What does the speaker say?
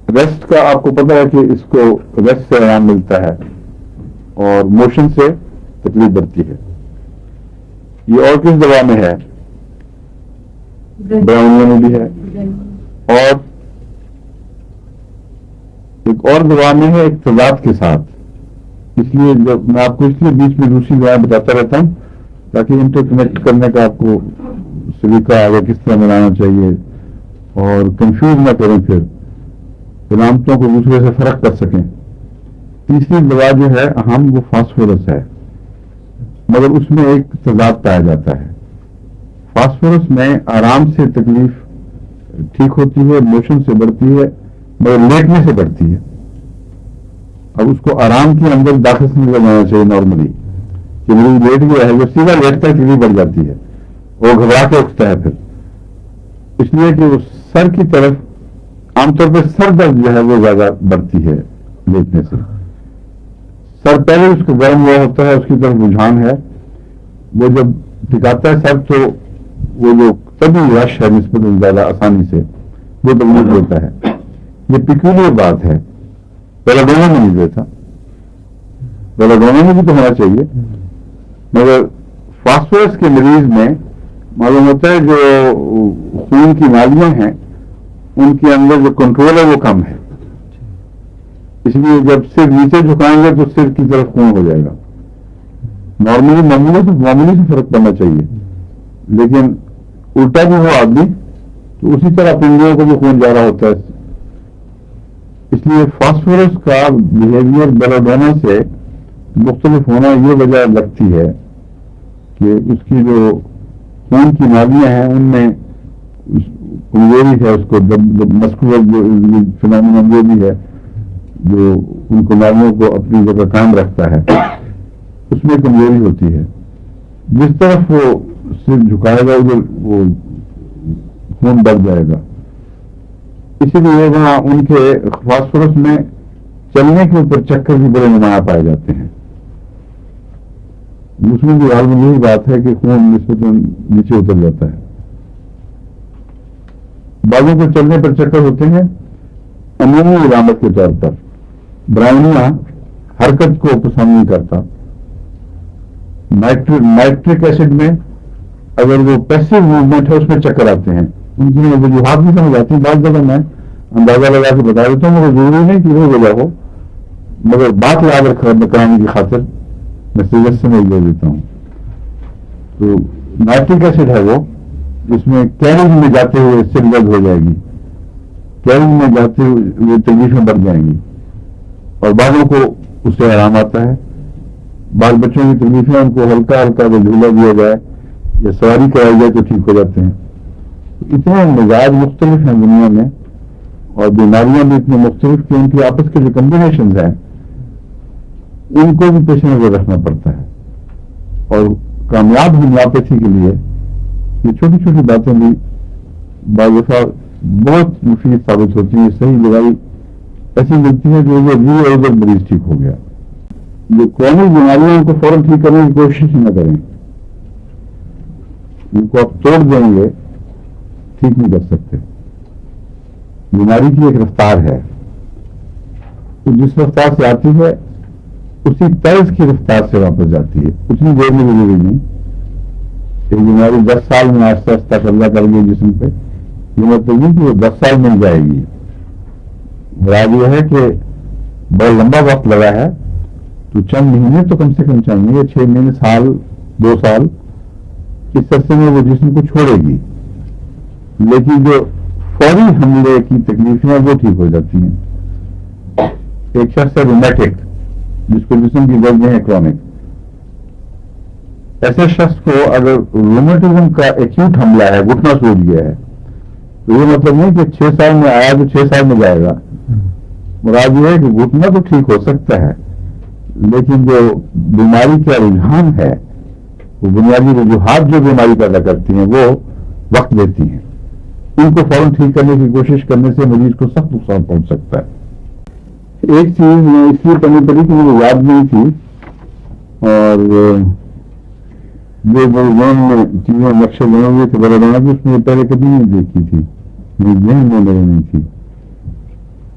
Rest کا آپ کو پتا ہے کہ اس کو ریسٹ سے آرام ملتا ہے اور موشن سے تکلیف بڑھتی ہے. یہ اور کس دوا میں ہے؟ براؤنیا میں بھی ہے اور ایک اور دوا میں ہے اختلاط کے ساتھ. اس لیے جب میں آپ کو اس لیے بیچ میں دوسری دوائیں بتاتا رہتا ہوں تاکہ انٹر کنیکٹ کرنے کا آپ کو سلیقہ آگے کس طرح بنانا چاہیے اور کنفیوز نہ کریں پھر علامتوں کو دوسرے سے فرق کر سکیں. تیسری دوا جو ہے اہم وہ فاسفورس ہے مگر اس میں ایک تضاد پایا جاتا ہے. فاسفورس میں آرام سے تکلیف ٹھیک ہوتی ہے, موشن سے بڑھتی ہے مگر لیٹنے سے بڑھتی ہے. اب اس کو آرام کے اندر داخل سے نظر آنا چاہیے نارملی کہ مریض لیٹ گیا ہے, جو سیدھا لیٹتا ہے تکلیف بڑھ جاتی ہے, وہ گھبرا کے اٹھتا ہے پھر. اس لیے کہ اس سر کی طرف عام طور پہ سر درد جو ہے وہ زیادہ بڑھتی ہے لیٹنے سے. سر پہلے اس کو گرم ہوا ہوتا ہے, اس کی طرف رجحان ہے, وہ جب ٹکاتا ہے سر تو وہ جو طبی رش ہے نسبت زیادہ آسانی سے وہ تکلیف دیتا ہے. یہ پیکولیئر بات ہے, بیلاڈونا میں نہیں دیتا. بیلاڈونا میں بھی تو ہونا چاہیے مگر فاسفورس کے مریض میں معلوم ہوتا ہے جو خون کی نالیاں ہیں ان کے اندر جو کنٹرول ہے وہ کم ہے. اس لیے جب سر نیچے جھکائیں گے تو سر کی طرف خون ہو جائے گا. معمولی سے فرق پڑنا چاہیے لیکن الٹا بھی ہو آدمی تو اسی طرح پنڈیوں کو بھی خون جا رہا ہوتا ہے. اس لیے فاسفورس کا بیہیویئر بیلاڈونا سے مختلف ہونا یہ وجہ لگتی ہے کہ اس کی جو خون کی نالیاں ہیں ان میں کمزوری ہے. اس کو مسکولر فینامینم جو بھی ہے جو ان کو نالیوں کو اپنی جگہ قائم رکھتا ہے اس میں کمزوری ہوتی ہے. جس طرف وہ سر جھکائے گا ادھر وہ خون بڑھ جائے گا. اسی لیے وہاں ان کے فاسفورس میں چلنے کے اوپر چکر بھی بڑے نمایاں پائے جاتے ہیں. مسلم کی حال میں یہی بات ہے کہ خون نسبت نیچے اتر جاتا ہے. بعضوں کو چلنے پر چکر ہوتے ہیں عمومی علامت کے طور پر. براؤنیا حرکت کو پسند نہیں کرتا. نائٹرک ایسڈ میں اگر وہ پیسو موومنٹ ہے اس میں چکر آتے ہیں. ان کی وجوہات بھی سمجھ آتی ہیں. بعض جگہ میں اندازہ لگا کے بتا دیتا ہوں مگر ضروری نہیں کہ وہ وجہ ہو مگر بات یاد کرانے کی خاطر میں سیریس سے میں دے دیتا ہوں. تو نائٹرک ایسڈ ہے وہ جس میں کیرنگ میں جاتے ہوئے سر درد ہو جائے گی, کیرنگ میں جاتے ہوئے تکلیفیں بڑھ جائیں گی اور بعضوں کو اس سے آرام آتا ہے. بعض بچوں کی تکلیفیں ان کو ہلکا ہلکا وہ جھولا دیا جائے یا سواری کرائی جائے تو ٹھیک ہو جاتے ہیں. اتنے مزاج مختلف ہیں دنیا میں اور بیماریاں بھی اتنے مختلف کہ ان کی آپس کے جو کمبینیشنز ہیں ان کو بھی پیش نظر رکھنا پڑتا ہے. اور کامیاب ہومیوپیتھی کے لیے یہ چھوٹی چھوٹی باتیں بھی بعض دفعہ بہت مفید ثابت ہوتی ہیں. صحیح دوائی ایسی ملتی ہے جو ادھر مریض ٹھیک ہو گیا. جو قومی بیماریاں ان کو فوراً ٹھیک کرنے کی کوشش نہ کریں. ان کو آپ توڑ دیں گے ٹھیک نہیں کر سکتے. بیماری کی ایک رفتار ہے, تو جس رفتار سے آتی ہے اسی طرز کی رفتار سے واپس جاتی ہے. اتنی دیر میں ضروری نہیں. ایک بیماری 10 سال میں آہستہ آہستہ قبضہ کر گئی جسم پہ, یہ مطلب نہیں کہ وہ 10 سال میں جائے گی. مراد یہ ہے کہ بہت لمبا وقت لگا ہے تو چند مہینے تو کم سے کم چاہیے, 6 مہینے, سال, 2 سال, اس عرصے میں وہ جسم کو چھوڑے گی. لیکن جو فوری حملے کی تکلیفیں وہ ٹھیک ہو جاتی ہیں. ایک شخص ہے رومیٹک جس کو جسم کی درد ہے کرونک. ایسے شخص کو اگر رومیٹزم کا ایکیوٹ حملہ ہے, گھٹنا سوج گیا ہے, تو یہ مطلب نہیں کہ 6 سال میں آیا تو 6 سال میں جائے گا. مراد یہ ہے کہ گھٹنا تو ٹھیک ہو سکتا ہے لیکن جو بیماری کا رجحان ہے, وہ بنیادی وجوہات جو بیماری پیدا کرتی ہیں وہ وقت لیتی ہیں. ان کو فوراً ٹھیک کرنے کی کوشش کرنے سے مریض کو سخت نقصان پہنچ سکتا ہے. ایک چیز میں اس لیے کرنی پڑی کہ مجھے یاد نہیں تھی اور جو ذہن میں چیزیں نقشے بنے ہوئے تھے بیلاڈونا کی, اس میں پہلے کبھی نہیں دیکھی تھی, میرے ذہن میں میرے نہیں تھی.